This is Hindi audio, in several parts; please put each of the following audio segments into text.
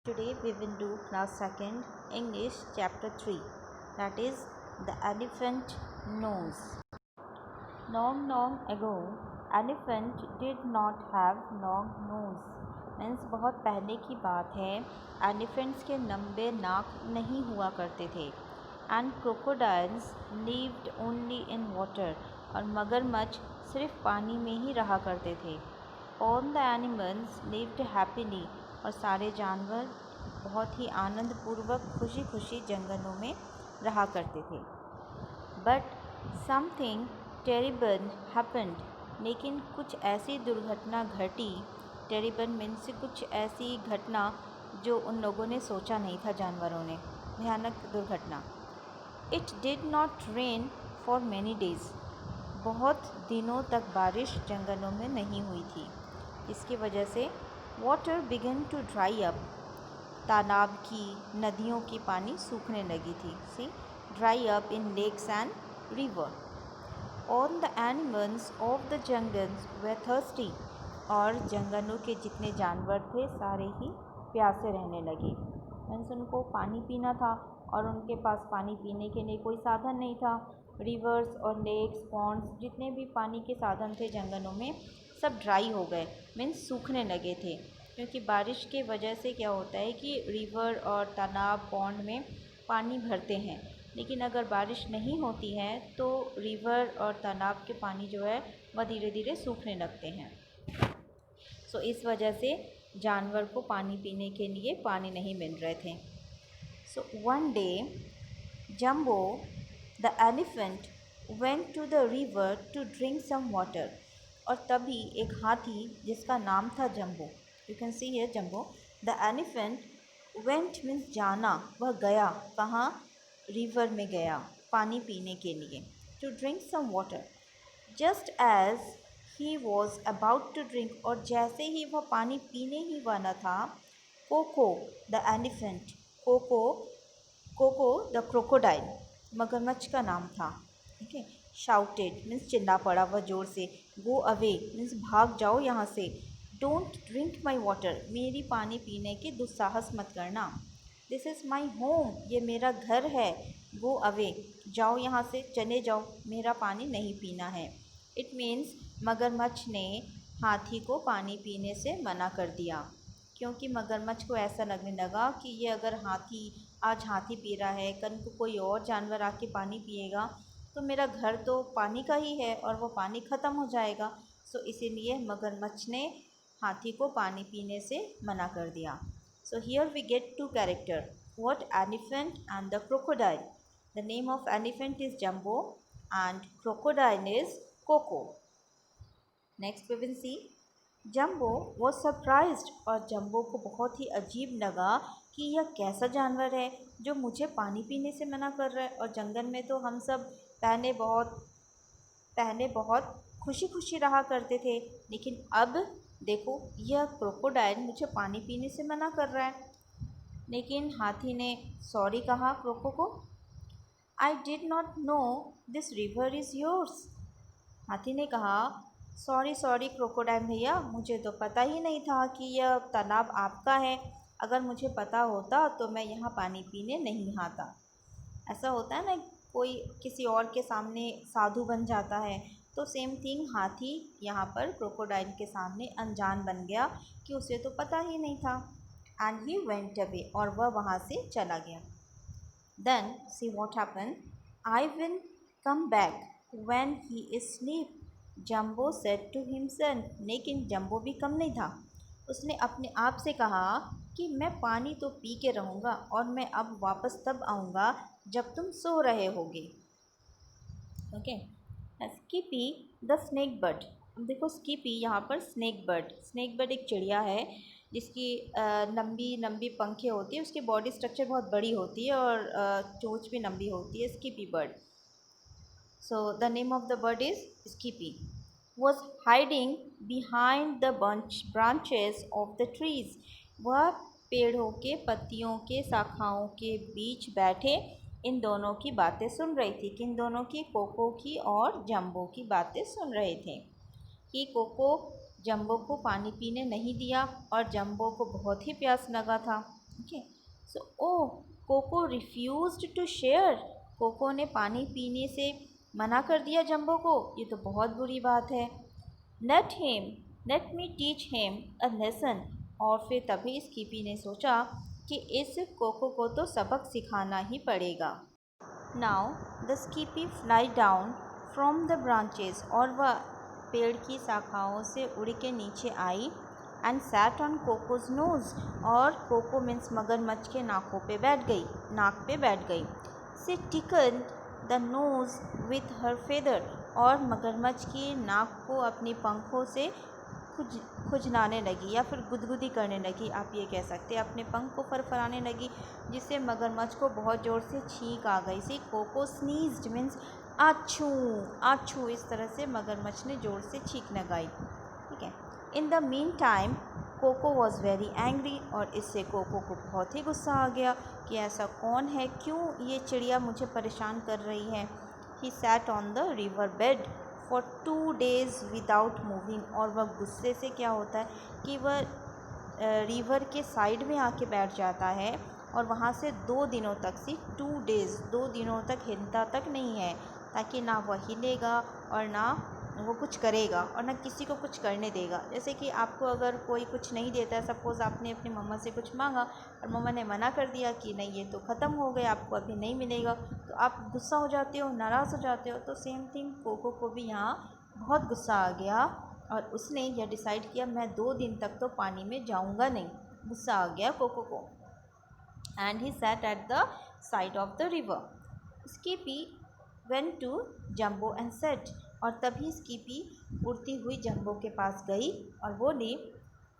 Today we will do class 2nd English chapter 3, that is the elephant nose. Long ago elephant did not have long nose. Means बहुत पहले की बात है, एलिफेंट्स के लंबे नाक नहीं हुआ करते थे. And crocodiles lived only in water, और मगरमच्छ सिर्फ पानी में ही रहा करते थे. All the animals lived happily, और सारे जानवर बहुत ही आनंदपूर्वक खुशी खुशी जंगलों में रहा करते थे. बट समथिंग टेरिबल हैपेंड, लेकिन कुछ ऐसी दुर्घटना घटी. टेरिबल मीन्स कुछ ऐसी घटना जो उन लोगों ने सोचा नहीं था, जानवरों ने. भयानक दुर्घटना. It did not rain for many days, बहुत दिनों तक बारिश जंगलों में नहीं हुई थी. इसकी वजह से water began to dry up, तालाब की नदियों की पानी सूखने लगी थी. See dry up in lakes and river. All the animals of the jungles were thirsty, और जंगलों के जितने जानवर थे सारे ही प्यासे रहने लगे. मीन्स उनको पानी पीना था और उनके पास पानी पीने के लिए कोई साधन नहीं था. रिवर्स और लेक्स, पॉन्ड्स, जितने भी पानी के साधन थे जंगलों में, सब ड्राई हो गए. मीन्स सूखने लगे थे, क्योंकि बारिश के वजह से क्या होता है कि रिवर और तालाब, पॉन्ड में पानी भरते हैं. लेकिन अगर बारिश नहीं होती है तो रिवर और तालाब के पानी जो है वह धीरे धीरे सूखने लगते हैं. सो इस वजह से जानवर को पानी पीने के लिए पानी नहीं मिल रहे थे. So one day Jumbo the elephant went to the river to drink some water. और तभी एक हाथी जिसका नाम था Jumbo, you can see here Jumbo. The elephant went means जाना, वह गया. कहाँ? रिवर में गया पानी पीने के लिए. To drink some water. Just as he was about to drink, और जैसे ही वह पानी पीने ही वाला था, Coco the elephant, Coco the crocodile, मगरमच्छ का नाम था, ठीक है, शाउटेड मीन्स चिल्ला पड़ा वह ज़ोर से. गो अवे मीन्स भाग जाओ यहाँ से. डोंट ड्रिंक माई वाटर, मेरी पानी पीने की दुस्साहस मत करना. दिस इज़ माई होम, ये मेरा घर है. गो अवे, जाओ यहाँ से, चले जाओ, मेरा पानी नहीं पीना है. इट मीन्स मगरमच्छ ने हाथी को पानी पीने से मना कर दिया, क्योंकि मगरमच्छ को ऐसा लगने लगा कि ये अगर आज हाथी पी रहा है, कल को कोई और जानवर आके पानी पिएगा तो मेरा घर तो पानी का ही है और वो पानी ख़त्म हो जाएगा. सो इसीलिए मगरमच्छ ने हाथी को पानी पीने से मना कर दिया. So here we get to character, what elephant and the crocodile. The name of elephant is Jumbo and crocodile is Coco. Next we will see Jumbo was surprised, और जम्बो को बहुत ही अजीब लगा कि यह कैसा जानवर है जो मुझे पानी पीने से मना कर रहा है. और जंगल में तो हम सब पहले बहुत खुशी खुशी रहा करते थे, लेकिन अब देखो यह क्रोकोडाइल मुझे पानी पीने से मना कर रहा है. लेकिन हाथी ने सॉरी कहा क्रोको को. I did not know this river is yours. हाथी ने कहा सॉरी क्रोकोडाइल भैया, मुझे तो पता ही नहीं था कि यह तालाब आपका है. अगर मुझे पता होता तो मैं यहाँ पानी पीने नहीं आता. ऐसा होता है ना, कोई किसी और के सामने साधु बन जाता है, तो सेम थिंग हाथी यहाँ पर क्रोकोडाइल के सामने अनजान बन गया कि उसे तो पता ही नहीं था. एंड ही वेंट अवे, और वह वहाँ से चला गया. Then see what happen, I will come back when he is sleep, Jumbo said to himself. लेकिन जम्बो भी कम नहीं था, उसने अपने आप से कहा कि मैं पानी तो पी के रहूँगा और मैं अब वापस तब आऊँगा जब तुम सो रहे होगे. Okay. Skippy the snake bird. अब देखो स्कीपी यहाँ पर स्नेक बर्ड एक चिड़िया है जिसकी लंबी लंबी पंखें होती है, उसकी बॉडी स्ट्रक्चर बहुत बड़ी होती है और चोंच भी लंबी होती है. स्कीपी bird. So the name of the bird is Skippy. Was hiding behind the branches of the trees. वह पेड़ों के पत्तियों के शाखाओं के बीच बैठे इन दोनों की बातें सुन रही थी. किन दोनों की? कोको की और जम्बो की बातें सुन रहे थे कि कोको जम्बो को पानी पीने नहीं दिया और जम्बो को बहुत ही प्यास लगा था. Okay, so oh Coco refused to share, Coco ने पानी पीने से मना कर दिया जंबो को, ये तो बहुत बुरी बात है। Let me teach him a lesson, और फिर तभी स्कीपी ने सोचा कि इस कोको को तो सबक सिखाना ही पड़ेगा। Now the Skippy fly down from the branches, और वह पेड़ की शाखाओं से उड़ के नीचे आई। And sat on Coco's nose, और कोको मीन्स मगरमच्छ के नाक पे बैठ गई। She tickled the nose with her feather, और मगरमच्छ की नाक को अपनी पंखों से खुजलाने लगी या फिर गुदगुदी करने लगी, आप ये कह सकते हैं, अपने पंख को फरफराने लगी, जिससे मगरमच्छ को बहुत ज़ोर से छींक आ गई। सी कोको स्नीज्ड मीन्स आछू आछू, इस तरह से मगरमच्छ ने ज़ोर से छींक लगाई। ठीक है। In the mean time Coco was very angry, और इससे कोको को बहुत ही गुस्सा आ गया कि ऐसा कौन है, क्यों ये चिड़िया मुझे परेशान कर रही है। He sat on the river bed for 2 days without moving, और वह गुस्से से क्या होता है कि वह रिवर के साइड में आके बैठ जाता है और वहाँ से 2 दिनों तक 2 days 2 दिनों तक हिलता तक नहीं है, ताकि ना वह हिलेगा और ना वो कुछ करेगा और ना किसी को कुछ करने देगा। जैसे कि आपको अगर कोई कुछ नहीं देता है, सपोज़ आपने अपनी मम्मा से कुछ मांगा और मम्मा ने मना कर दिया कि नहीं ये तो ख़त्म हो गया, आपको अभी नहीं मिलेगा, तो आप गुस्सा हो जाते हो, नाराज़ हो जाते हो। तो सेम थिंग कोको को भी यहाँ बहुत गुस्सा आ गया और उसने यह डिसाइड किया मैं 2 दिन तक तो पानी में जाऊँगा नहीं। गुस्सा आ गया कोको को। And he sat at the side of the river. Skippy went to Jumbo and set, और तभी स्कीपी उड़ती हुई जंबो के पास गई और बोली,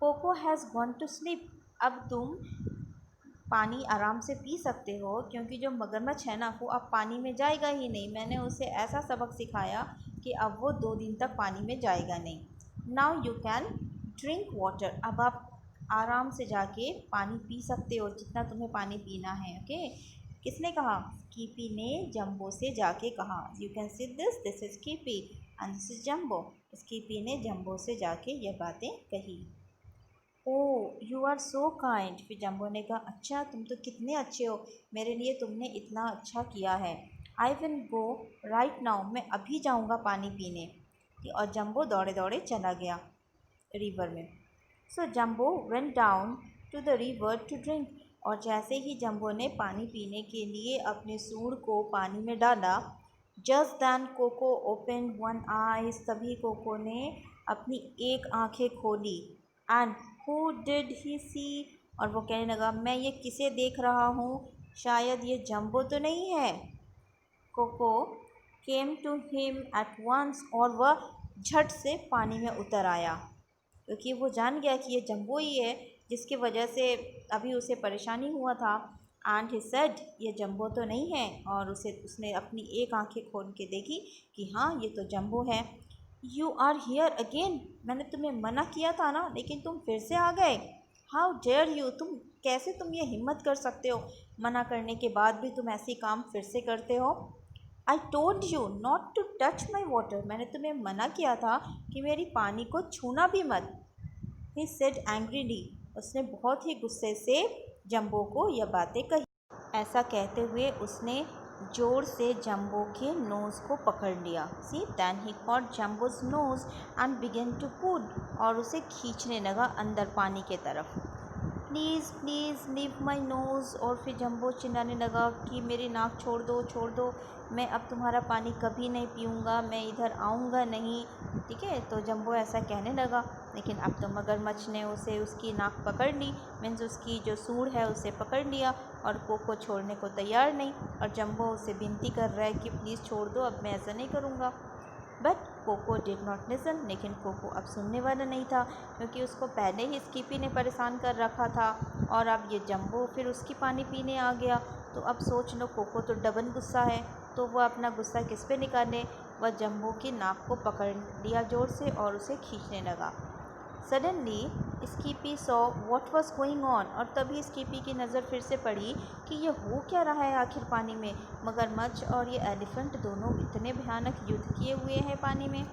Coco has gone to sleep, अब तुम पानी आराम से पी सकते हो, क्योंकि जो मगरमच्छ है ना वो अब पानी में जाएगा ही नहीं। मैंने उसे ऐसा सबक सिखाया कि अब वो 2 दिन तक पानी में जाएगा नहीं। Now you can drink water, अब आप आराम से जाके पानी पी सकते हो, जितना तुम्हें पानी पीना है। ओके, किसने कहा? स्कीपी ने जंबो से जाके कहा। You can see this is Skippy and this is Jumbo. Skippy ने जंबो से जाके ये बातें कही। Oh you are so kind, फिर जंबो ने कहा अच्छा तुम तो कितने अच्छे हो, मेरे लिए तुमने इतना अच्छा किया है। I will go right now, मैं अभी जाऊँगा पानी पीने। और जंबो दौड़े दौड़े चला गया रिवर में। So Jumbo went down to the river to drink, और जैसे ही जंबो ने पानी पीने के लिए अपने सूंड को पानी में डाला, just then Coco open one eyes, तभी कोको ने अपनी एक आंखें खोली। And who did he see, और वो कहने लगा मैं ये किसे देख रहा हूँ, शायद ये जंबो तो नहीं है। Coco came to him at once, और वह झट से पानी में उतर आया, क्योंकि वो जान गया कि ये जंबो ही है जिसकी वजह से अभी उसे परेशानी हुआ था। एंड ही सेड ये जंबो तो नहीं है, और उसने अपनी एक आंखें खोल के देखी कि हाँ ये तो जंबो है। यू आर हियर अगेन, मैंने तुम्हें मना किया था ना, लेकिन तुम फिर से आ गए। हाउ डेयर यू, तुम ये हिम्मत कर सकते हो, मना करने के बाद भी तुम ऐसी काम फिर से करते हो। I told you not to touch my water, मैंने तुम्हें मना किया था कि मेरी पानी को छूना भी मत। ही सेड एंग्रीली, उसने बहुत ही गुस्से से जंबो को यह बातें कही। ऐसा कहते हुए उसने जोर से जंबो के नोज़ को पकड़ लिया। She then he caught Jumbo's nose and began to pull, और उसे खींचने लगा अंदर पानी के तरफ। Please please leave my nose, और फिर जंबो चिल्लाने लगा कि मेरी नाक छोड़ दो, मैं अब तुम्हारा पानी कभी नहीं पीऊँगा, मैं इधर आऊँगा नहीं। ठीक है, तो जंबो ऐसा कहने लगा, लेकिन अब तो मगरमच्छ ने उसे उसकी नाक पकड़ ली, मीन्स उसकी जो सूंड है उसे पकड़ लिया, और कोको छोड़ने को तैयार नहीं। और जंबो उसे विनती कर रहा है कि प्लीज़ छोड़ दो, अब मैं ऐसा नहीं करूँगा। But Coco did not listen, लेकिन कोको अब सुनने वाला नहीं था, क्योंकि उसको पहले ही स्कीपी ने परेशान कर रखा था, और अब ये जंबो फिर उसकी पानी पीने आ गया। तो अब सोच लो, कोको तो डबल गुस्सा है, तो वह अपना गुस्सा किस पे निकाले? वह जंबो की नाक को पकड़ लिया जोर से और उसे खींचने लगा। Suddenly Skippy saw what was going on, और तभी स्कीपी की नज़र फिर से पड़ी कि ये हो क्या रहा है आखिर पानी में। मगरमच्छ और ये एलिफेंट दोनों इतने भयानक युद्ध किए हुए हैं पानी में।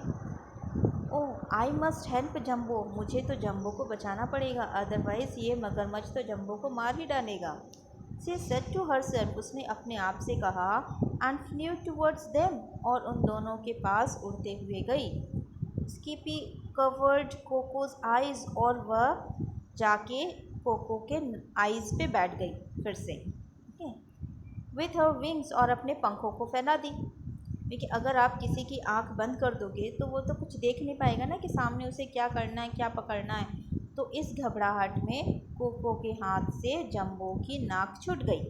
ओह आई मस्ट हेल्प जम्बो, मुझे तो जम्बो को बचाना पड़ेगा, अदरवाइज़ ये मगरमच्छ तो जम्बो को मार ही डालेगा। शी सेड टू हरसेल्फ, उसने अपने आप से कहा, एंड फ्ल्यू टूवर्ड्स देम, और उन दोनों के पास उड़ते हुए गई। स्कीपी कवर्ड कोकोज आइज़, और वह जाके कोको के आइज़ पे बैठ गई फिर से, ओके, विथ हर विंग्स, और अपने पंखों को फैला दी। क्योंकि अगर आप किसी की आंख बंद कर दोगे तो वो तो कुछ देख नहीं पाएगा ना कि सामने उसे क्या करना है, क्या पकड़ना है। तो इस घबराहट में कोको के हाथ से जम्बो की नाक छूट गई।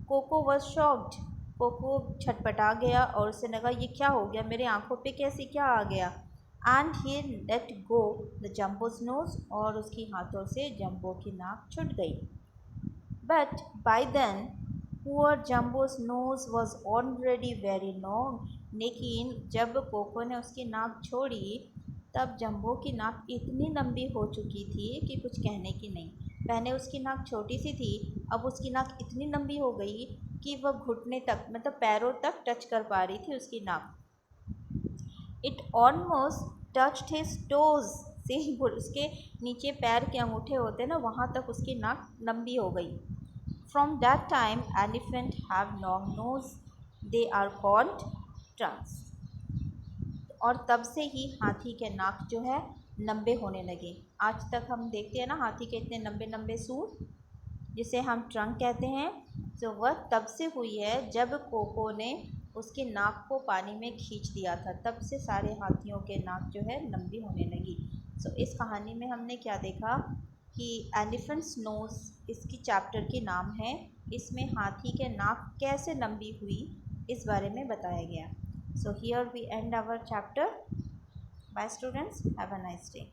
कोको वॉज शॉक्ड, कोको छटपटा गया और उसे लगा ये क्या हो गया, मेरे आंखों पे कैसे क्या आ गया। And he let go the Jumbo's nose, और उसकी हाथों से जम्बो की नाक छूट गई। But by then poor Jumbo's nose was already very long, लेकिन जब कोको ने उसकी नाक छोड़ी तब जम्बो की नाक इतनी लंबी हो चुकी थी कि कुछ कहने की नहीं। पहले उसकी नाक छोटी सी थी, अब उसकी नाक इतनी लंबी हो गई कि वह घुटने तक, मतलब पैरों तक टच कर पा रही थी उसकी नाक। It almost touched his toes, से उसके नीचे पैर के अंगूठे होते ना, वहाँ तक उसकी नाक लंबी हो गई। From that time elephant have long nose, they are called trunks. और तब से ही हाथी के नाक जो है लंबे होने लगे। आज तक हम देखते हैं ना हाथी के इतने लंबे लंबे सूंड, जिसे हम ट्रंक कहते हैं, तो वह तब से हुई है जब कोको ने उसकी नाक को पानी में खींच दिया था, तब से सारे हाथियों के नाक जो है लंबी होने लगी। सो इस कहानी में हमने क्या देखा कि एलिफेंट्स नोज़ इसकी चैप्टर की नाम है। इसमें हाथी के नाक कैसे लंबी हुई इस बारे में बताया गया। So here we end our chapter. Bye students, have a nice day.